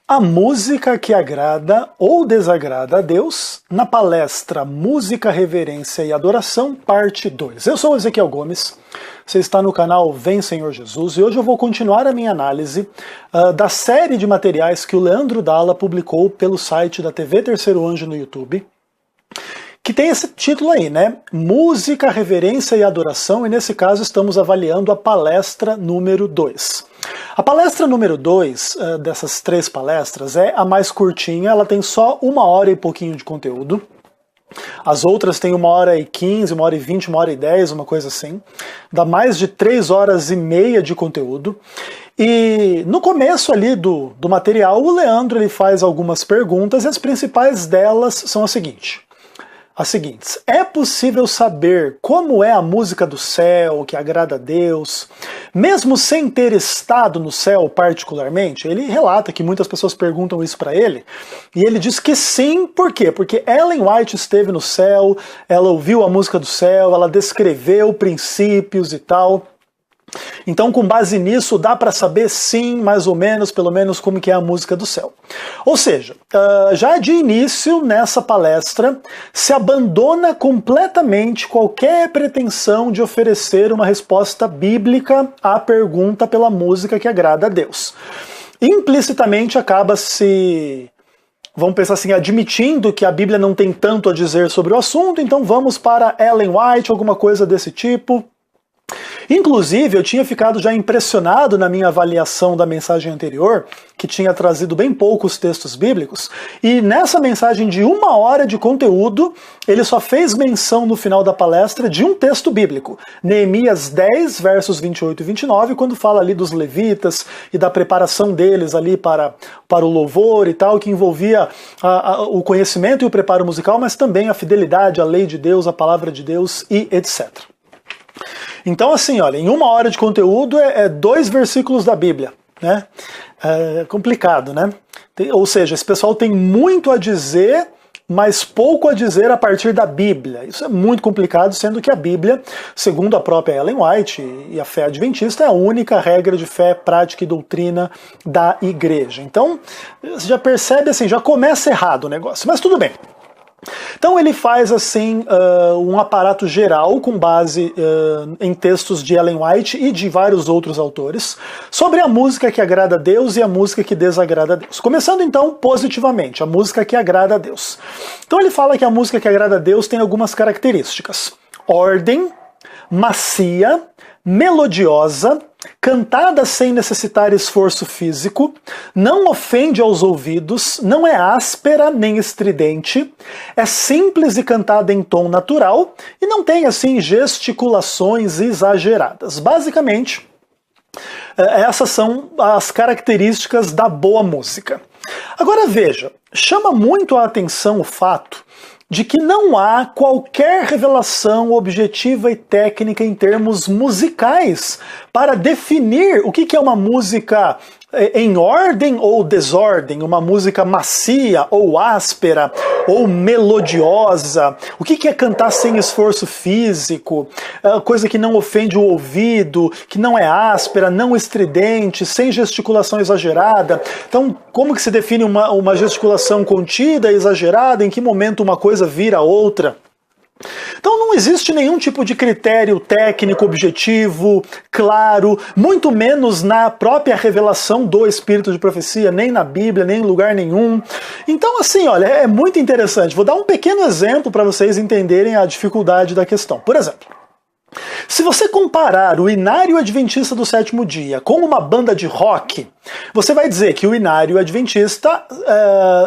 A música que agrada ou desagrada a Deus, na palestra Música, Reverência e Adoração, parte 2. Eu sou Ezequiel Gomes, você está no canal Vem Senhor Jesus e hoje eu vou continuar a minha análise da série de materiais que o Leandro Dalla publicou pelo site da TV Terceiro Anjo no YouTube, que tem esse título aí, né? Música, Reverência e Adoração, e nesse caso estamos avaliando a palestra número 2. A palestra número 2 dessas 3 palestras é a mais curtinha, ela tem só 1 hora e pouquinho de conteúdo. As outras têm 1 hora e 15, 1 hora e 20, 1 hora e 10, uma coisa assim. Dá mais de 3 horas e meia de conteúdo. E no começo ali do material, o Leandro ele faz algumas perguntas e as principais delas são as seguintes. É possível saber como é a música do céu, que agrada a Deus, mesmo sem ter estado no céu particularmente? Ele relata que muitas pessoas perguntam isso para ele, e ele diz que sim, por quê? Porque Ellen White esteve no céu, ela ouviu a música do céu, ela descreveu princípios e tal. Então, com base nisso, dá para saber sim, mais ou menos, pelo menos, como que é a música do céu. Ou seja, já de início, nessa palestra, se abandona completamente qualquer pretensão de oferecer uma resposta bíblica à pergunta pela música que agrada a Deus. Implicitamente acaba se... vamos pensar assim, admitindo que a Bíblia não tem tanto a dizer sobre o assunto, então vamos para Ellen White, alguma coisa desse tipo. Inclusive, eu tinha ficado já impressionado na minha avaliação da mensagem anterior, que tinha trazido bem poucos textos bíblicos, e nessa mensagem de 1 hora de conteúdo, ele só fez menção no final da palestra de um texto bíblico, Neemias 10, versos 28 e 29, quando fala ali dos levitas e da preparação deles ali para o louvor e tal, que envolvia o conhecimento e o preparo musical, mas também a fidelidade à lei de Deus, à palavra de Deus e etc. Então assim, olha, em 1 hora de conteúdo é 2 versículos da Bíblia, né? É complicado, né? Ou seja, esse pessoal tem muito a dizer, mas pouco a dizer a partir da Bíblia. Isso é muito complicado, sendo que a Bíblia, segundo a própria Ellen White e a fé adventista, é a única regra de fé, prática e doutrina da igreja. Então, você já percebe assim, já começa errado o negócio, mas tudo bem. Então ele faz assim um aparato geral com base em textos de Ellen White e de vários outros autores sobre a música que agrada a Deus e a música que desagrada a Deus. Começando então positivamente, a música que agrada a Deus. Então ele fala que a música que agrada a Deus tem algumas características: ordem, macia, melodiosa, cantada sem necessitar esforço físico, não ofende aos ouvidos, não é áspera nem estridente, é simples e cantada em tom natural e não tem assim gesticulações exageradas. Basicamente, essas são as características da boa música. Agora veja, chama muito a atenção o fato de que não há qualquer revelação objetiva e técnica em termos musicais para definir o que é uma música em ordem ou desordem, uma música macia ou áspera ou melodiosa, o que é cantar sem esforço físico, coisa que não ofende o ouvido, que não é áspera, não estridente, sem gesticulação exagerada. Então, como que se define uma gesticulação contida, exagerada, em que momento uma coisa vira outra? Então não existe nenhum tipo de critério técnico, objetivo, claro, muito menos na própria revelação do Espírito de Profecia, nem na Bíblia, nem em lugar nenhum. Então assim, olha, é muito interessante. Vou dar um pequeno exemplo para vocês entenderem a dificuldade da questão. Por exemplo, se você comparar o Inário Adventista do Sétimo Dia com uma banda de rock, você vai dizer que o Inário Adventista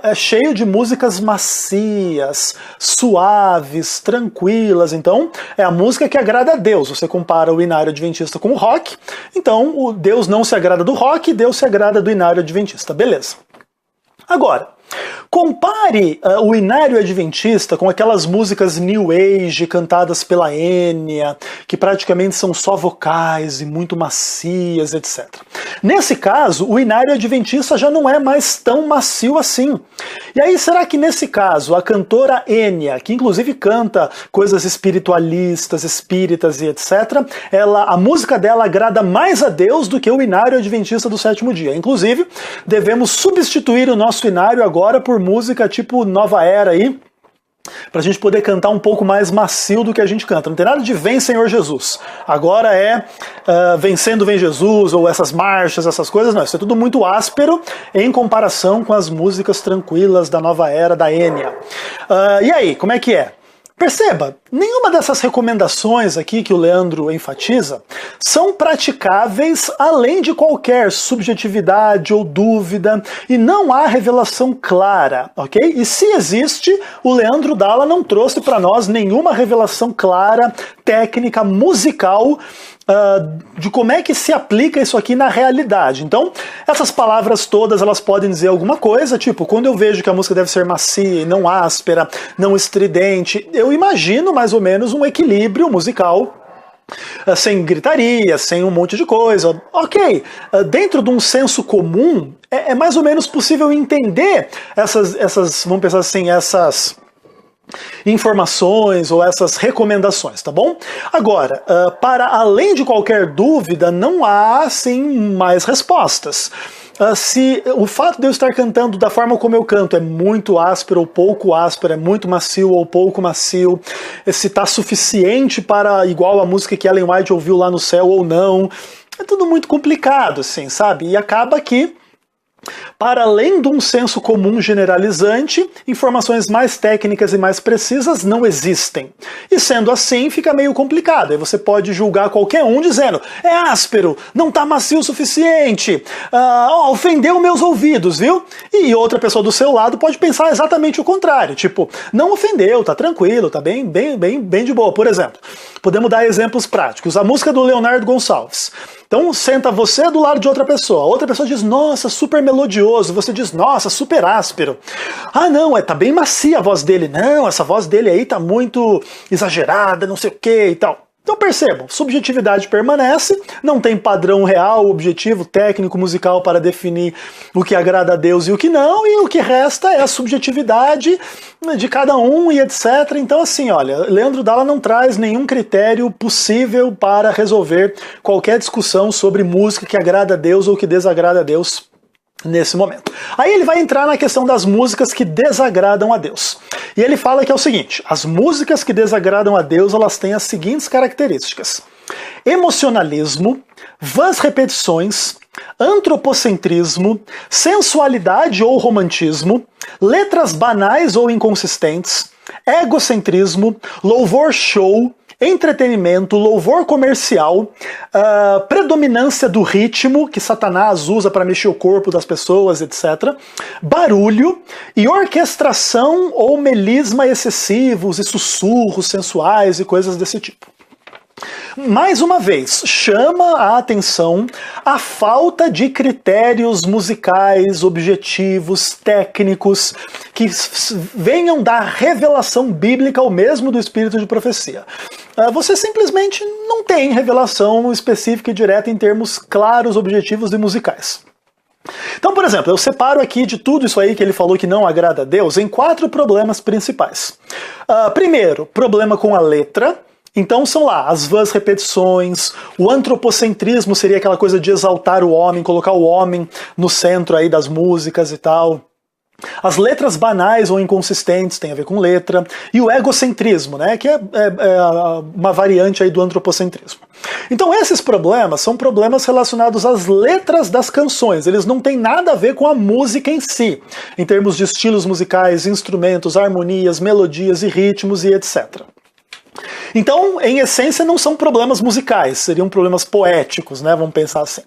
é cheio de músicas macias, suaves, tranquilas. Então, é a música que agrada a Deus. Você compara o Inário Adventista com o rock, então o Deus não se agrada do rock, Deus se agrada do Inário Adventista. Beleza. Agora, Compare o Inário Adventista com aquelas músicas New Age cantadas pela Enya, que praticamente são só vocais e muito macias, etc. Nesse caso, o Inário Adventista já não é mais tão macio assim. E aí, será que nesse caso, a cantora Enya, que inclusive canta coisas espiritualistas, espíritas e etc., a música dela agrada mais a Deus do que o Inário Adventista do Sétimo Dia? Inclusive, devemos substituir o nosso inário agora por música tipo Nova Era aí, pra gente poder cantar um pouco mais macio do que a gente canta. Não tem nada de Vem Senhor Jesus. Agora é Vencendo Vem Jesus, ou essas marchas, essas coisas. Não, isso é tudo muito áspero em comparação com as músicas tranquilas da Nova Era, da Enya. E aí, como é que é? Perceba, nenhuma dessas recomendações aqui que o Leandro enfatiza são praticáveis além de qualquer subjetividade ou dúvida, e não há revelação clara, ok? E se existe, o Leandro Dalla não trouxe para nós nenhuma revelação clara, técnica, musical, de como é que se aplica isso aqui na realidade. Então, essas palavras todas, elas podem dizer alguma coisa, tipo, quando eu vejo que a música deve ser macia, não áspera, não estridente, eu imagino mais ou menos um equilíbrio musical, sem gritaria, sem um monte de coisa. Ok, dentro de um senso comum, é mais ou menos possível entender essas, vamos pensar assim, essas informações ou essas recomendações, tá bom? Agora, para além de qualquer dúvida, não há, assim, mais respostas. Se o fato de eu estar cantando da forma como eu canto é muito áspero ou pouco áspero, é muito macio ou pouco macio, se está suficiente para igual a música que Ellen White ouviu lá no céu ou não, é tudo muito complicado, assim, sabe? E acaba que, para além de um senso comum generalizante, informações mais técnicas e mais precisas não existem. E sendo assim, fica meio complicado. Aí você pode julgar qualquer um dizendo, é áspero, não está macio o suficiente, ofendeu meus ouvidos, viu? E outra pessoa do seu lado pode pensar exatamente o contrário, tipo, não ofendeu, tá tranquilo, tá bem de boa. Por exemplo, podemos dar exemplos práticos. A música do Leonardo Gonçalves. Então senta você do lado de outra pessoa diz, nossa, super melodioso, você diz, nossa, super áspero. Ah não, tá bem macia a voz dele, não, essa voz dele aí tá muito exagerada, não sei o que e tal. Então percebam, subjetividade permanece, não tem padrão real, objetivo, técnico, musical para definir o que agrada a Deus e o que não, e o que resta é a subjetividade de cada um e etc. Então assim, olha, Leandro Dalla não traz nenhum critério possível para resolver qualquer discussão sobre música que agrada a Deus ou que desagrada a Deus nesse momento. Aí ele vai entrar na questão das músicas que desagradam a Deus. E ele fala que é o seguinte, as músicas que desagradam a Deus, elas têm as seguintes características: emocionalismo, vãs repetições, antropocentrismo, sensualidade ou romantismo, letras banais ou inconsistentes, egocentrismo, louvor show, entretenimento, louvor comercial, predominância do ritmo que Satanás usa para mexer o corpo das pessoas, etc. Barulho e orquestração ou melisma excessivos e sussurros sensuais e coisas desse tipo. Mais uma vez, chama a atenção a falta de critérios musicais, objetivos, técnicos, que venham da revelação bíblica ou mesmo do espírito de profecia. Você simplesmente não tem revelação específica e direta em termos claros, objetivos e musicais. Então, por exemplo, eu separo aqui de tudo isso aí que ele falou que não agrada a Deus em 4 problemas principais. Primeiro, problema com a letra. Então são lá as vãs repetições, o antropocentrismo seria aquela coisa de exaltar o homem, colocar o homem no centro aí das músicas e tal. As letras banais ou inconsistentes tem a ver com letra, e o egocentrismo, né, que é uma variante aí do antropocentrismo. Então esses problemas são problemas relacionados às letras das canções, eles não têm nada a ver com a música em si, em termos de estilos musicais, instrumentos, harmonias, melodias e ritmos e etc. Então, em essência, não são problemas musicais, seriam problemas poéticos, né? Vamos pensar assim.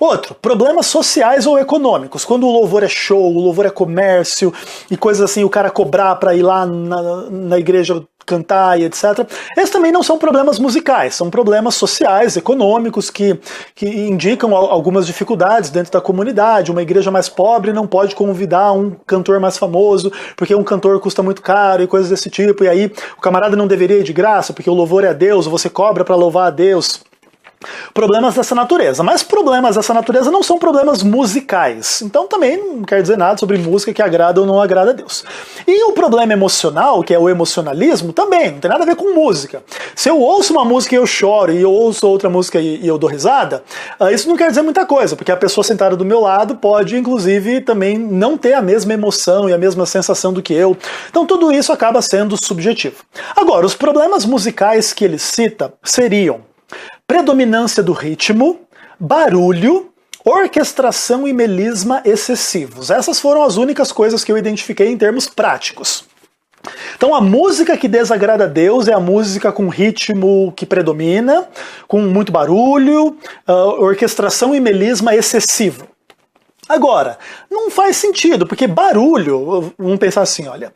Outro, problemas sociais ou econômicos. Quando o louvor é show, o louvor é comércio e coisas assim, o cara cobrar para ir lá na igreja cantar e etc. Esses também não são problemas musicais, são problemas sociais, econômicos, que indicam algumas dificuldades dentro da comunidade. Uma igreja mais pobre não pode convidar um cantor mais famoso, porque um cantor custa muito caro e coisas desse tipo, e aí o camarada não deveria ir de graça, porque o louvor é a Deus, ou você cobra para louvar a Deus. Problemas dessa natureza, mas problemas dessa natureza não são problemas musicais, então também não quer dizer nada sobre música que agrada ou não agrada a Deus. E o problema emocional, que é o emocionalismo, também não tem nada a ver com música. Se eu ouço uma música e eu choro, e eu ouço outra música e eu dou risada, isso não quer dizer muita coisa, porque a pessoa sentada do meu lado pode, inclusive, também não ter a mesma emoção e a mesma sensação do que eu. Então tudo isso acaba sendo subjetivo. Agora, os problemas musicais que ele cita seriam predominância do ritmo, barulho, orquestração e melisma excessivos. Essas foram as únicas coisas que eu identifiquei em termos práticos. Então a música que desagrada a Deus é a música com ritmo que predomina, com muito barulho, orquestração e melisma excessivo. Agora, não faz sentido, porque barulho, vamos pensar assim, olha,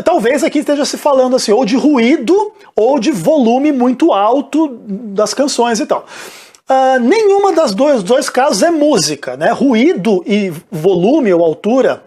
talvez aqui esteja se falando assim, ou de ruído, ou de volume muito alto das canções e tal. Nenhuma das dois casos é música, né? Ruído e volume ou altura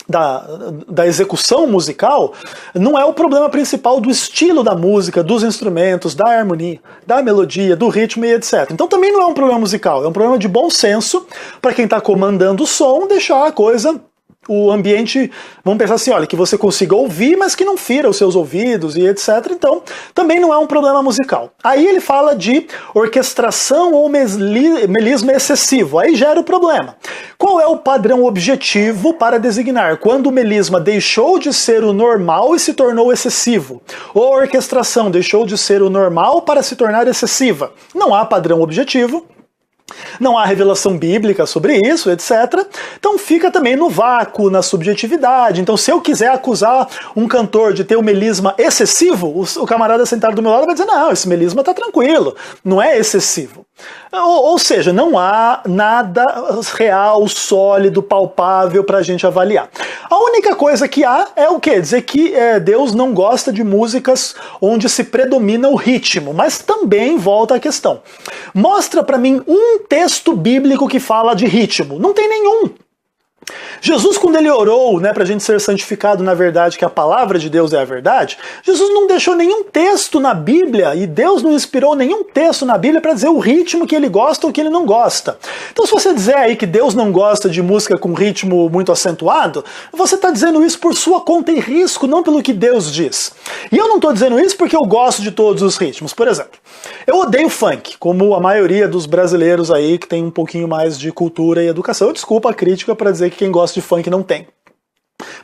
da execução musical não é o problema principal do estilo da música, dos instrumentos, da harmonia, da melodia, do ritmo e etc. Então também não é um problema musical, é um problema de bom senso para quem está comandando o som, deixar a coisa, o ambiente, vamos pensar assim, olha, que você consiga ouvir, mas que não fira os seus ouvidos e etc. Então, também não é um problema musical. Aí ele fala de orquestração ou melisma excessivo, aí gera o problema. Qual é o padrão objetivo para designar quando o melisma deixou de ser o normal e se tornou excessivo? Ou a orquestração deixou de ser o normal para se tornar excessiva? Não há padrão objetivo. Não há revelação bíblica sobre isso, etc. Então fica também no vácuo, na subjetividade. Então se eu quiser acusar um cantor de ter um melisma excessivo, o camarada sentado do meu lado vai dizer, não, esse melisma tá tranquilo, não é excessivo. Ou seja, não há nada real, sólido, palpável para a gente avaliar. A única coisa que há é o quê? Dizer que Deus não gosta de músicas onde se predomina o ritmo, mas também volta à questão. Mostra para mim um texto bíblico que fala de ritmo. Não tem nenhum. Jesus, quando ele orou, né, para a gente ser santificado na verdade, que a palavra de Deus é a verdade, Jesus não deixou nenhum texto na Bíblia e Deus não inspirou nenhum texto na Bíblia para dizer o ritmo que ele gosta ou que ele não gosta. Então se você dizer aí que Deus não gosta de música com ritmo muito acentuado, você está dizendo isso por sua conta e risco, não pelo que Deus diz. E eu não estou dizendo isso porque eu gosto de todos os ritmos. Por exemplo, eu odeio funk, como a maioria dos brasileiros aí que tem um pouquinho mais de cultura e educação. Desculpa a crítica para dizer que quem gosta de funk não tem.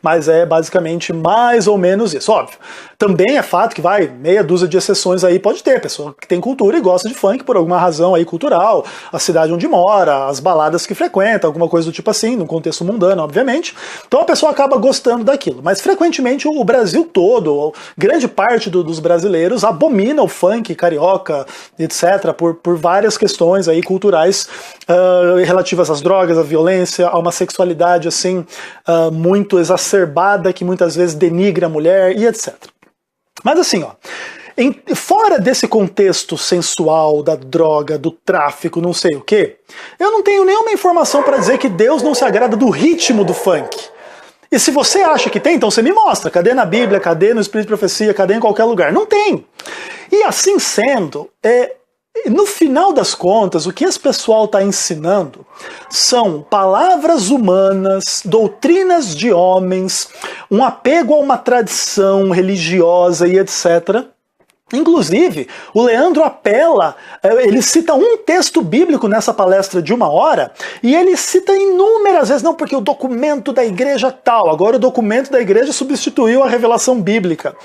Mas é basicamente mais ou menos isso. Óbvio, também é fato que meia dúzia de exceções aí pode ter. Pessoa que tem cultura e gosta de funk por alguma razão aí cultural, a cidade onde mora, as baladas que frequenta, alguma coisa do tipo assim, num contexto mundano, obviamente. Então a pessoa acaba gostando daquilo. Mas frequentemente o Brasil todo, grande parte dos brasileiros abomina o funk, carioca, etc., por várias questões aí culturais relativas às drogas, à violência, a uma sexualidade assim muito exacerbada que muitas vezes denigra a mulher e etc. Mas assim, ó, fora desse contexto sensual, da droga, do tráfico, não sei o que, eu não tenho nenhuma informação para dizer que Deus não se agrada do ritmo do funk. E se você acha que tem, então você me mostra. Cadê na Bíblia, cadê no Espírito de Profecia, cadê em qualquer lugar? Não tem. E assim sendo, no final das contas, o que esse pessoal está ensinando são palavras humanas, doutrinas de homens, um apego a uma tradição religiosa e etc. Inclusive, o Leandro apela, ele cita um texto bíblico nessa palestra de 1 hora, e ele cita inúmeras vezes, não, porque o documento da igreja tal, agora o documento da igreja substituiu a revelação bíblica,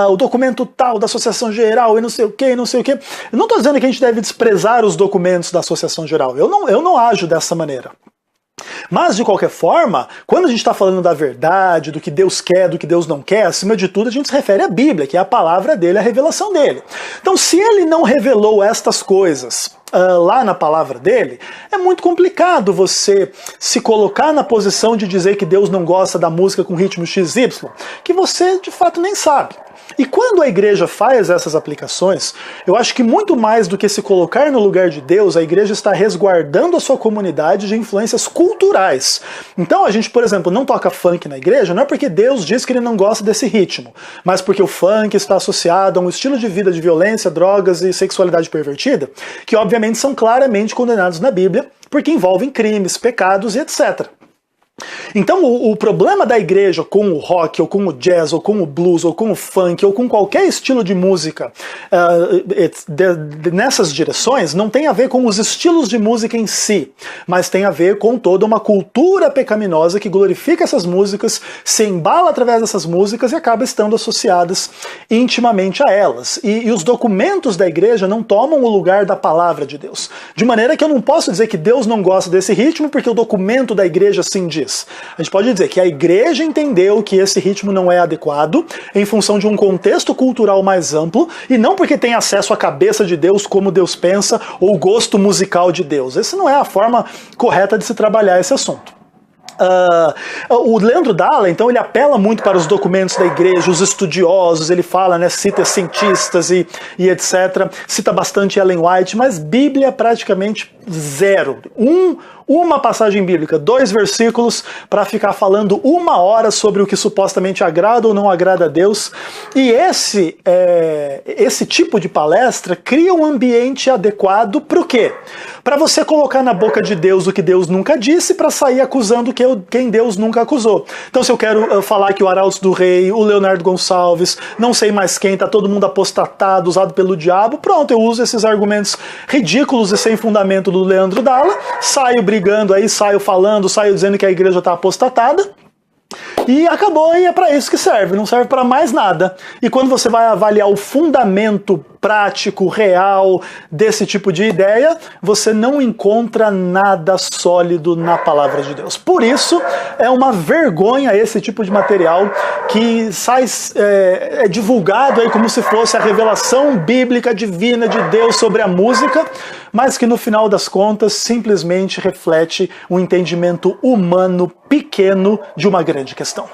o documento tal da Associação Geral e não sei o que, não sei o que. Eu não estou dizendo que a gente deve desprezar os documentos da Associação Geral, eu não ajo dessa maneira. Mas, de qualquer forma, quando a gente está falando da verdade, do que Deus quer, do que Deus não quer, acima de tudo a gente se refere à Bíblia, que é a palavra dele, a revelação dele. Então, se ele não revelou estas coisas lá na palavra dele, é muito complicado você se colocar na posição de dizer que Deus não gosta da música com ritmo XY, que você de fato nem sabe. E quando a igreja faz essas aplicações, eu acho que muito mais do que se colocar no lugar de Deus, a igreja está resguardando a sua comunidade de influências culturais. Então a gente, por exemplo, não toca funk na igreja, não é porque Deus diz que ele não gosta desse ritmo, mas porque o funk está associado a um estilo de vida de violência, drogas e sexualidade pervertida, que obviamente são claramente condenados na Bíblia, porque envolvem crimes, pecados e etc. Então o problema da igreja com o rock, ou com o jazz, ou com o blues, ou com o funk, ou com qualquer estilo de música nessas direções, não tem a ver com os estilos de música em si, mas tem a ver com toda uma cultura pecaminosa que glorifica essas músicas, se embala através dessas músicas e acaba estando associadas intimamente a elas. E os documentos da igreja não tomam o lugar da palavra de Deus. De maneira que eu não posso dizer que Deus não gosta desse ritmo porque o documento da igreja assim diz. A gente pode dizer que a igreja entendeu que esse ritmo não é adequado em função de um contexto cultural mais amplo e não porque tem acesso à cabeça de Deus, como Deus pensa, ou o gosto musical de Deus. Essa não é a forma correta de se trabalhar esse assunto. O Leandro Dalla, então, ele apela muito para os documentos da igreja, os estudiosos, ele fala, né, cita cientistas e etc. Cita bastante Ellen White, mas Bíblia praticamente zero. Uma passagem bíblica, 2 versículos para ficar falando 1 hora sobre o que supostamente agrada ou não agrada a Deus. E esse tipo de palestra cria um ambiente adequado para o quê? Para você colocar na boca de Deus o que Deus nunca disse, para sair acusando quem Deus nunca acusou. Então, se eu quero falar que o Arautos do Rei, o Leonardo Gonçalves, não sei mais quem, tá todo mundo apostatado, usado pelo diabo, pronto, eu uso esses argumentos ridículos e sem fundamento do Leandro Dalla, saio brigando aí, saio falando, saio dizendo que a igreja tá apostatada, e acabou, e é para isso que serve, não serve para mais nada. E quando você vai avaliar o fundamento prático, real desse tipo de ideia, você não encontra nada sólido na palavra de Deus. Por isso, é uma vergonha esse tipo de material que é divulgado aí como se fosse a revelação bíblica divina de Deus sobre a música, mas que no final das contas simplesmente reflete um entendimento humano pequeno de uma grande questão.